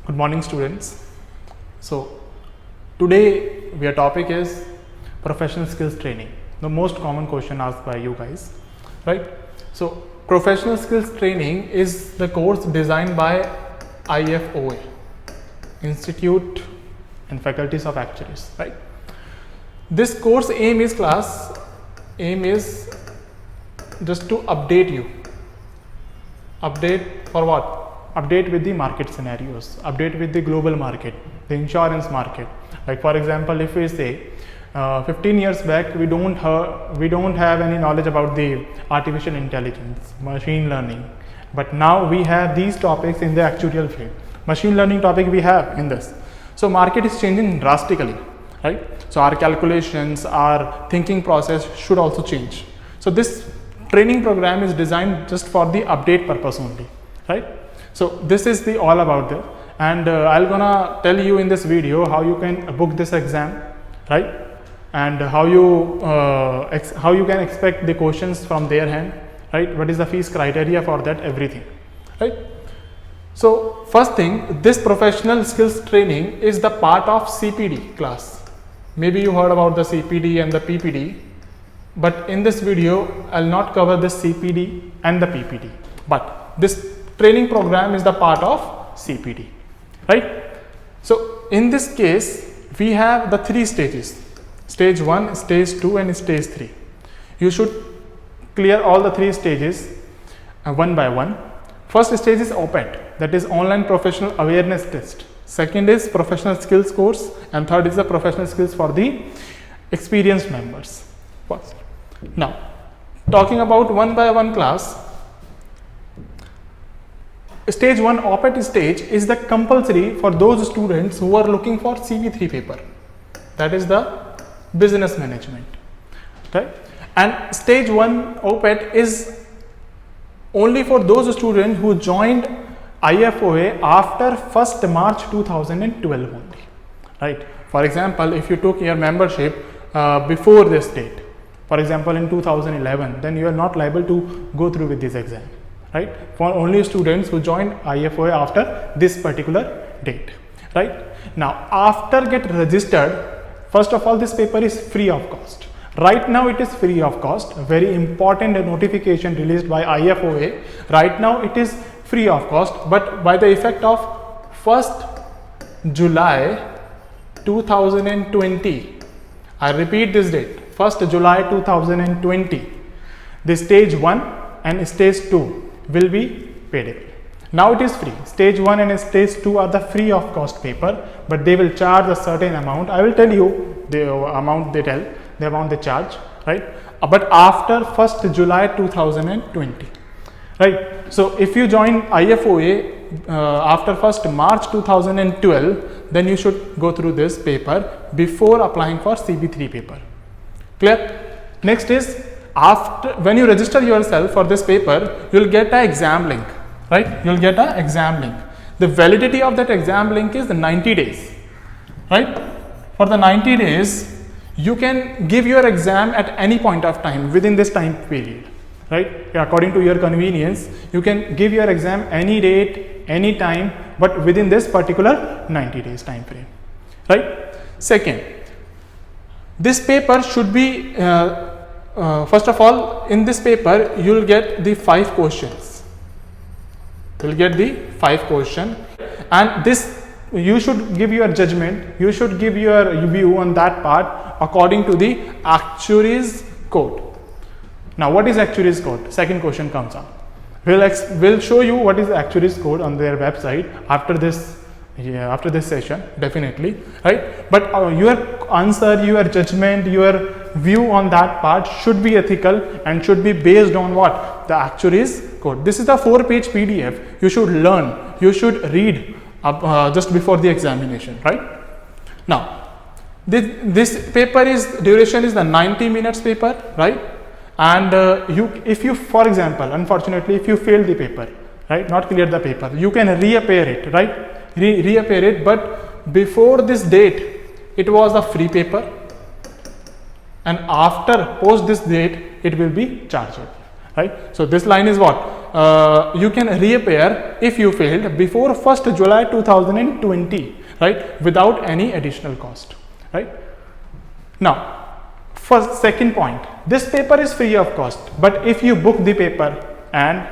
Good morning, students. So today our topic is professional skills training, the most common question asked by you guys, right? So professional skills training is the course designed by IFOA, Institute and Faculties of Actuaries, right? This course aim is just to update you. Update for what? Update with the market scenarios, update with the global market, the insurance market. Like for example, if we say 15 years back we don't have any knowledge about the artificial intelligence, machine learning, but now we have these topics in the actuarial field. Machine learning topic we have in this. So market is changing drastically, right? So our calculations, our thinking process should also change. So this training program is designed just for the update purpose only, right? So this is the all about this, and I'm gonna tell you in this video how you can book this exam, right? And how you can expect the questions from their hand, right? What is the fees criteria for that, everything, right? So first thing, this professional skills training is the part of CPD class. Maybe you heard about the CPD and the PPD, but in this video I'll not cover the CPD and the PPD, but this training program is the part of CPD, right? So in this case we have the three stages: stage 1, stage 2 and stage 3. You should clear all the three stages one by one. First stage is OPET, that is online professional awareness test. Second is professional skills course, and third is the professional skills for the experienced members. Now talking about one by one class, stage 1 OPET stage is the compulsory for those students who are looking for CV3 paper, that is the business management, right? And stage 1 OPET is only for those students who joined IFOA after 1st March 2012 only, right? For example, if you took your membership before this date, for example in 2011, then you are not liable to go through with this exam, right? For only students who joined IFOA after this particular date, right? Now after get registered, first of all, this paper is free of cost. Right now it is free of cost. A very important notification released by IFOA. Right now it is free of cost, but by the effect of 1st July 2020, I repeat this date, 1st July 2020, the stage 1 and stage 2 will be paid. Now it is free. Stage 1 and stage 2 are the free of cost paper, but they will charge a certain amount. I will tell you the amount they tell, the amount they charge, right? But after 1st July 2020, right? So if you join IFOA after 1st March 2012, then you should go through this paper before applying for CB3 paper. Clear? Next is, after when you register yourself for this paper, you will get an exam link, right? You will get an exam link. The validity of that exam link is 90 days, right? For the 90 days, you can give your exam at any point of time within this time period, right? According to your convenience, you can give your exam any date, any time, but within this particular 90 days time frame, right? Second, this paper should be first of all, in this paper you will get the 5 questions. You will get the 5 questions, and this you should give your judgment, you should give your view on that part according to the actuaries code. Now what is actuaries code? Second question comes up. We'll show you what is actuaries code on their website after this session, definitely, right? But your answer, your judgment, your view on that part should be ethical and should be based on what? The actuaries code. This is the 4-page PDF. You should learn, you should read just before the examination, right? Now this paper duration is the 90 minutes paper, right? And if you, for example, unfortunately if you fail the paper, right, not clear the paper, you can reappear it, right? Reappear it, but before this date it was a free paper, and after post this date it will be chargeable. right? So this line is what? You can reappear if you failed before 1st July 2020, right? Without any additional cost, right? Now, first, second point, this paper is free of cost, but if you book the paper and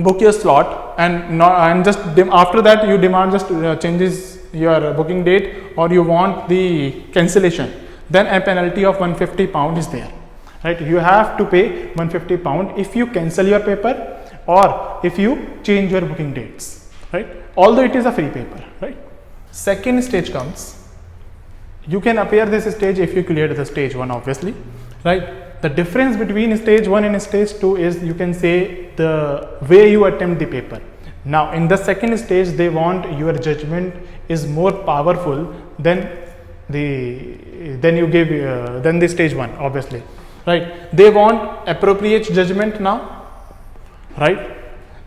book your slot and just after that you demand just changes your booking date or you want the cancellation, then a penalty of £150 is there, right? You have to pay £150 if you cancel your paper or if you change your booking dates, right? Although it is a free paper, right? Second stage comes. You can appear this stage if you cleared the stage 1, obviously, right? The difference between stage 1 and stage 2 is, you can say, the way you attempt the paper. Now in the second stage they want your judgment is more powerful than the stage 1, obviously, right? They want appropriate judgment now, right?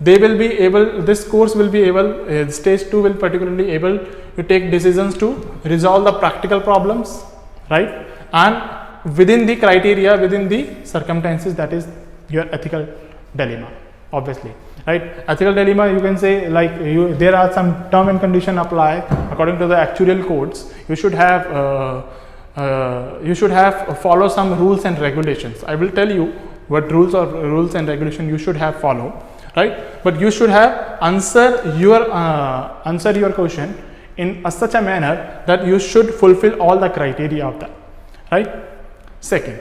They will be able, this course will be able, stage 2 will particularly able to take decisions to resolve the practical problems, right? And within the criteria, within the circumstances, that is your ethical dilemma, obviously, right? Ethical dilemma, you can say, like, there are some term and condition apply according to the actuarial codes. You should have follow some rules and regulations. I will tell you what rules and regulation you should have follow, right? But you should have answer your question in such a manner that you should fulfill all the criteria of that, right? Second,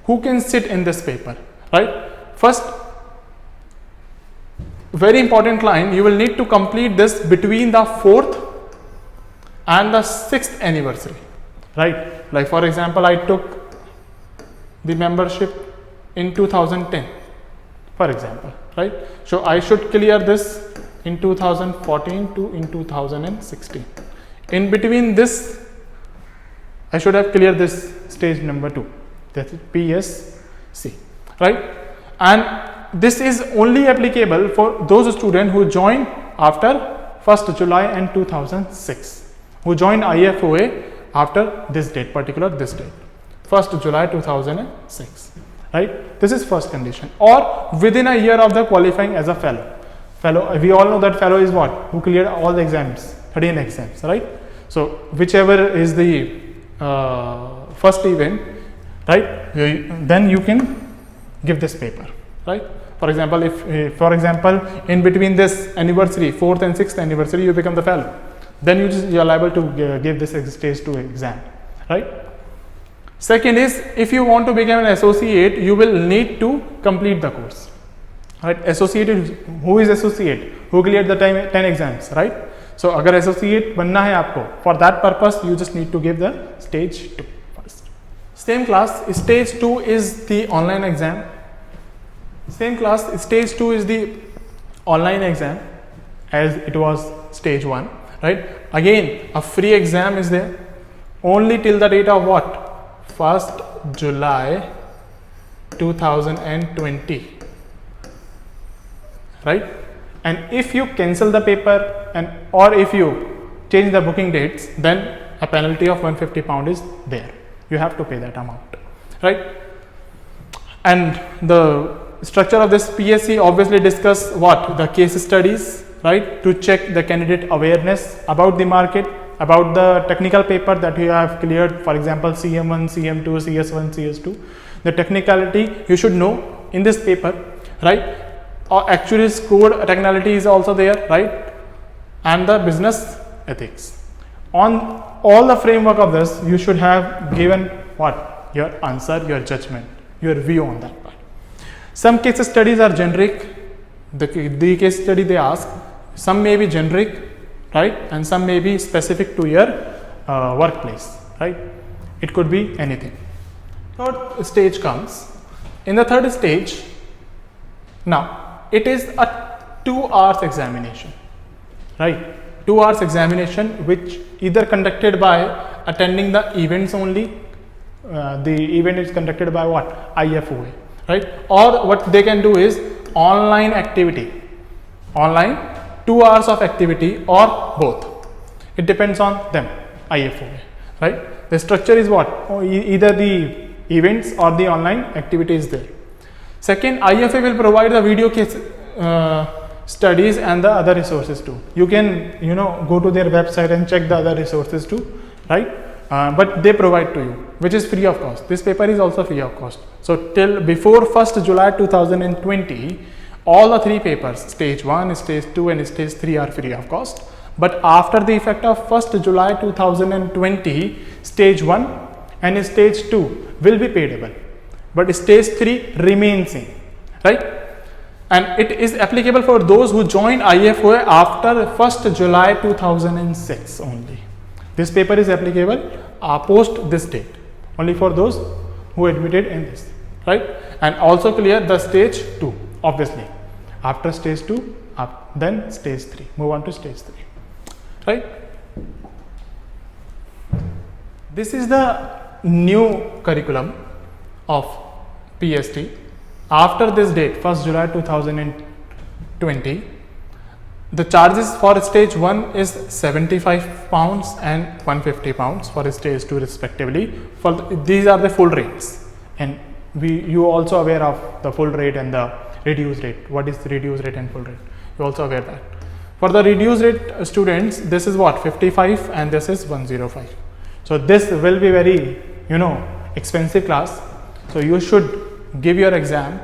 who can sit in this paper, right? First, very important line, you will need to complete this between the 4th and the 6th anniversary, right? Like for example, I took the membership in 2010, for example, right? So I should clear this in 2014 to in 2016. In between this, I should have cleared this stage number 2, that is PSC, right? And this is only applicable for those students who joined after 1st July and 2006, who joined IFOA after this date, this date, 1st July 2006, right? This is first condition. Or within a year of the qualifying as a fellow. We all know that fellow is what? Who cleared all the exams, 13 exams, right? So whichever is the first event, right, then you can give this paper, right? For example, if for example in between this anniversary, 4th and 6th anniversary, you become the fellow, then you are liable to give this stage 2 exam, right? Second is, if you want to become an associate, you will need to complete the course, right? Associate is, who is associate? Who cleared the 10 exams, right? So agar associate banna hai aapko, for that purpose you just need to give the stage 2 first. Same class, stage 2 is the online exam. Same class, stage 2 is the online exam as it was stage 1, right? Again, a free exam is there only till the date of what? 1st July 2020, right? And if you cancel the paper or if you change the booking dates, then a penalty of £150 is there. You have to pay that amount, right? And the structure of this PSC obviously discuss what? The case studies, right? To check the candidate awareness about the market, about the technical paper that you have cleared, for example, CM1, CM2, CS1, CS2. The technicality you should know in this paper, right? Or actually code technicality is also there, right? And the business ethics. On all the framework of this, you should have given what? Your answer, your judgment, your view on that part. Some case studies are generic. The case study they ask, some may be generic, right? And some may be specific to your workplace, right? It could be anything. Third stage comes. In the third stage, now it is a 2 hours examination, right? 2 hours examination which either conducted by attending the events only. The event is conducted by what? IFOA, right? Or what they can do is online activity, online 2 hours of activity, or both. It depends on them, IFOA, right? The structure is what? Either the events or the online activity is there. Second, IFA will provide the video case studies and the other resources too. You can, you know, go to their website and check the other resources too, right? But they provide to you, which is free of cost. This paper is also free of cost. So till before 1st July 2020, all the three papers, stage 1, stage 2 and stage 3 are free of cost. But after the effect of 1st July 2020, stage 1 and stage 2 will be payable, but stage 3 remains same, right? And it is applicable for those who joined IFOA after 1st July 2006 only. This paper is applicable post this date, only for those who admitted in this, right? And also clear the stage 2, obviously. After stage 2, then stage 3, move on to stage 3, right? This is the new curriculum of PST. After this date, 1st July 2020, the charges for stage 1 is 75 pounds and 150 pounds for stage 2 respectively. For these are the full rates, and you also aware of the full rate and the reduced rate. What is the reduced rate and full rate? You also aware that. For the reduced rate students, this is what, 55 and this is 105. So this will be very, you know, expensive class. So you should give your exam,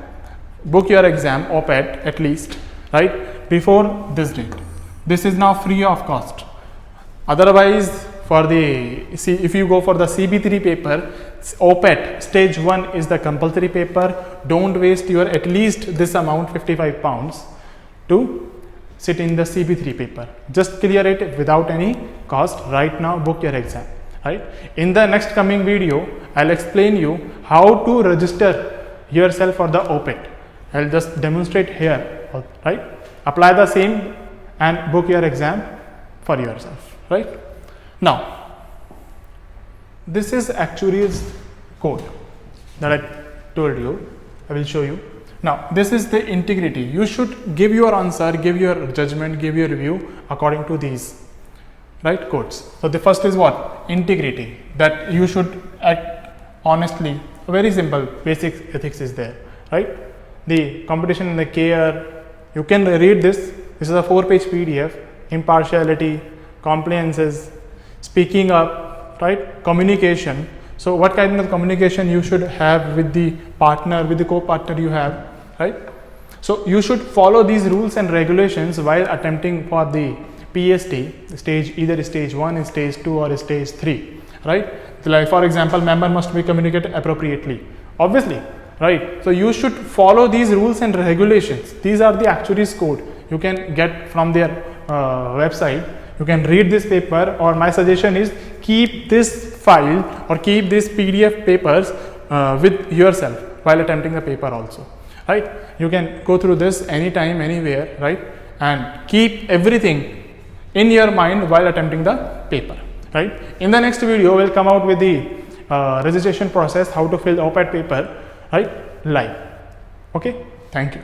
book your exam OPET at least, right, before this date. This is now free of cost. Otherwise, for the, see, if you go for the CB3 paper, OPET stage 1 is the compulsory paper. Don't waste your at least this amount, 55 pounds, to sit in the CB3 paper. Just clear it without any cost. Right now, book your exam, right? In the next coming video, I'll explain you how to register yourself for the OPET. I'll just demonstrate here, right? Apply the same and book your exam for yourself, right? Now, this is actuary's code that I told you. I will show you. Now, this is the integrity. You should give your answer, give your judgment, give your review according to these, right, codes. So the first is what? Integrity, that you should act honestly. Very simple, basic ethics is there, right? The competition and the care, you can read this. This is a 4-page PDF. Impartiality, compliances, speaking up, right? Communication. So what kind of communication you should have with the partner, with the co-partner you have, right? So you should follow these rules and regulations while attempting for the PST stage, either stage 1, stage 2 or stage 3, right? Like for example, member must be communicated appropriately, obviously, right? So you should follow these rules and regulations. These are the actuary's code. You can get from their website. You can read this paper, or my suggestion is keep this file or keep these PDF papers with yourself while attempting the paper also, right? You can go through this anytime, anywhere, right? And keep everything in your mind while attempting the paper, right? In the next video, we'll come out with the registration process, how to fill OPET paper, right, live. Okay, thank you.